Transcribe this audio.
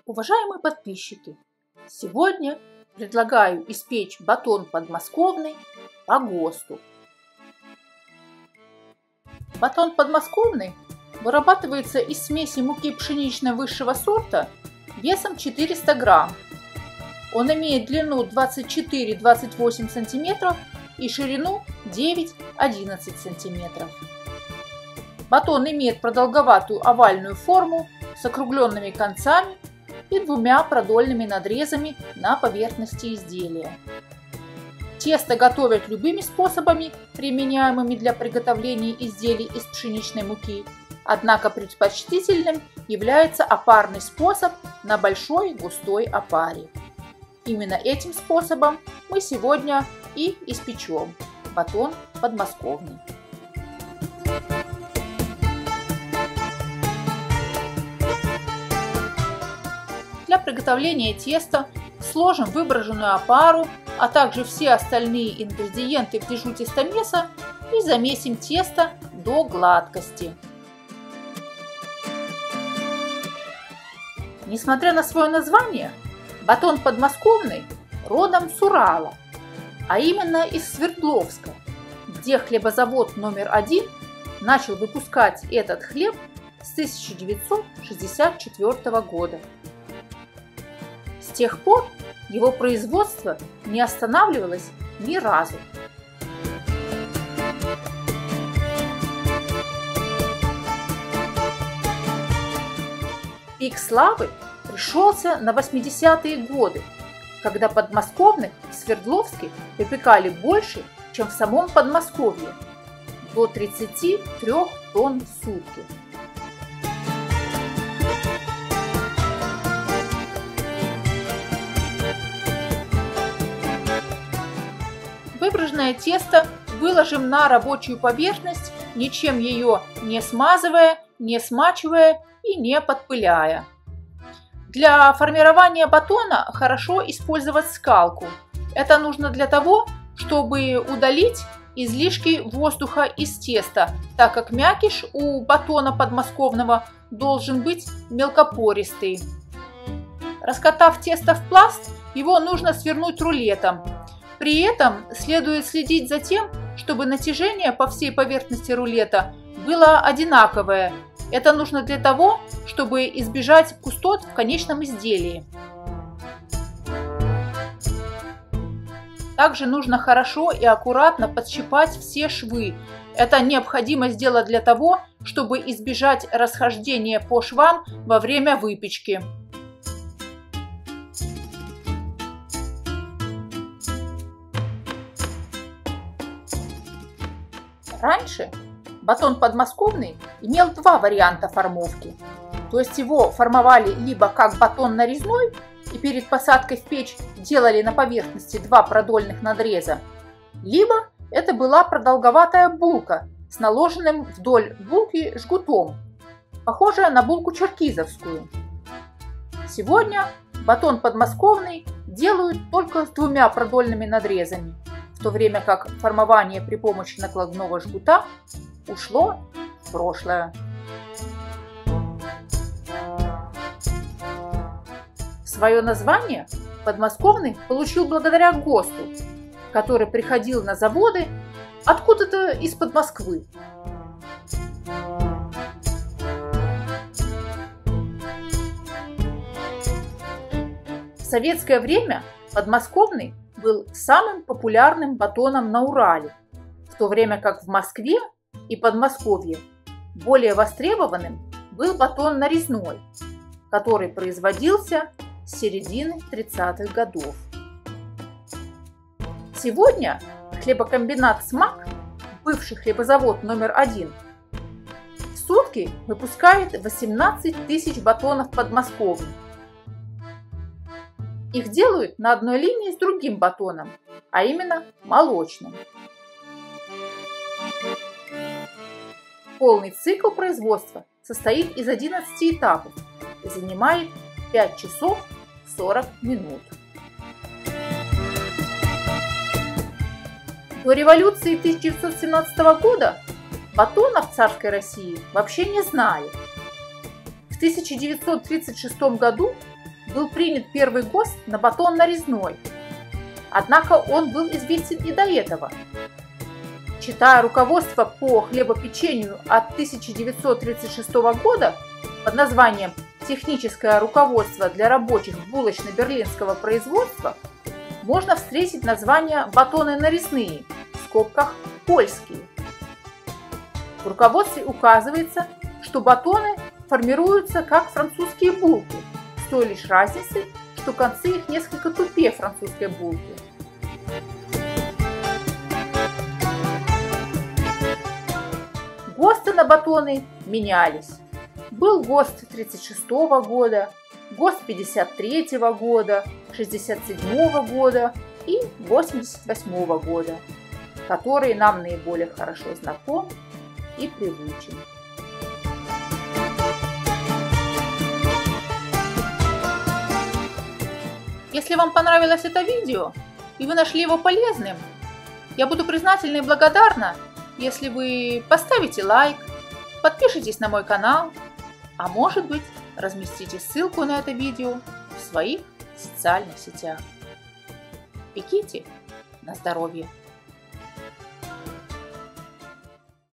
Уважаемые подписчики, сегодня предлагаю испечь батон подмосковный по ГОСТу. Батон подмосковный вырабатывается из смеси муки пшеничной высшего сорта весом 400 грамм. Он имеет длину 24-28 см и ширину 9-11 см. Батон имеет продолговатую овальную форму с округленными концами и двумя продольными надрезами на поверхности изделия. Тесто готовят любыми способами, применяемыми для приготовления изделий из пшеничной муки, однако предпочтительным является опарный способ на большой густой опаре. Именно этим способом мы сегодня и испечем батон подмосковный. Для приготовления теста сложим выброженную опару, а также все остальные ингредиенты в дежу тестомеса и замесим тесто до гладкости. Несмотря на свое название, батон подмосковный родом с Урала, а именно из Свердловска, где хлебозавод номер 1 начал выпускать этот хлеб с 1964 года. С тех пор его производство не останавливалось ни разу. Пик славы пришелся на 80-е годы, когда подмосковных в Свердловске выпекали больше, чем в самом Подмосковье, до 33 тонн в сутки. Выброженное тесто выложим на рабочую поверхность, ничем ее не смазывая, не смачивая и не подпыляя. Для формирования батона хорошо использовать скалку. Это нужно для того, чтобы удалить излишки воздуха из теста, так как мякиш у батона подмосковного должен быть мелкопористый. Раскатав тесто в пласт, его нужно свернуть рулетом. При этом следует следить за тем, чтобы натяжение по всей поверхности рулета было одинаковое. Это нужно для того, чтобы избежать пустот в конечном изделии. Также нужно хорошо и аккуратно подщипать все швы. Это необходимо сделать для того, чтобы избежать расхождения по швам во время выпечки. Раньше батон подмосковный имел два варианта формовки. То есть его формовали либо как батон нарезной и перед посадкой в печь делали на поверхности два продольных надреза, либо это была продолговатая булка с наложенным вдоль булки жгутом, похожая на булку черкизовскую. Сегодня батон подмосковный делают только с двумя продольными надрезами, в то время как формование при помощи накладного жгута ушло в прошлое. Свое название подмосковный получил благодаря ГОСТу, который приходил на заводы откуда-то из-под Москвы. В советское время подмосковный был самым популярным батоном на Урале, в то время как в Москве и Подмосковье более востребованным был батон нарезной, который производился с середины 30-х годов. Сегодня хлебокомбинат «СМАК», бывший хлебозавод номер 1, в сутки выпускает 18 тысяч батонов подмосковных. Их делают на одной линии с другим батоном, а именно молочным. Полный цикл производства состоит из 11 этапов и занимает 5 часов 40 минут. До революции 1917 года батона в царской России вообще не знали. В 1936 году был принят первый ГОСТ на батон нарезной. Однако он был известен и до этого. Читая руководство по хлебопечению от 1936 года под названием «Техническое руководство для рабочих булочно-берлинского производства», можно встретить название «батоны нарезные» в скобках «польские». В руководстве указывается, что батоны формируются как французские булки, с той лишь разницей, что концы их несколько тупее французской булки. ГОСТы на батоны менялись. Был ГОСТ 1936 года, ГОСТ 1953 года, 1967 года и 1988 года, которые нам наиболее хорошо знакомы и привычны. Если вам понравилось это видео и вы нашли его полезным, я буду признательна и благодарна, если вы поставите лайк, подпишитесь на мой канал, а может быть, разместите ссылку на это видео в своих социальных сетях. Пеките на здоровье!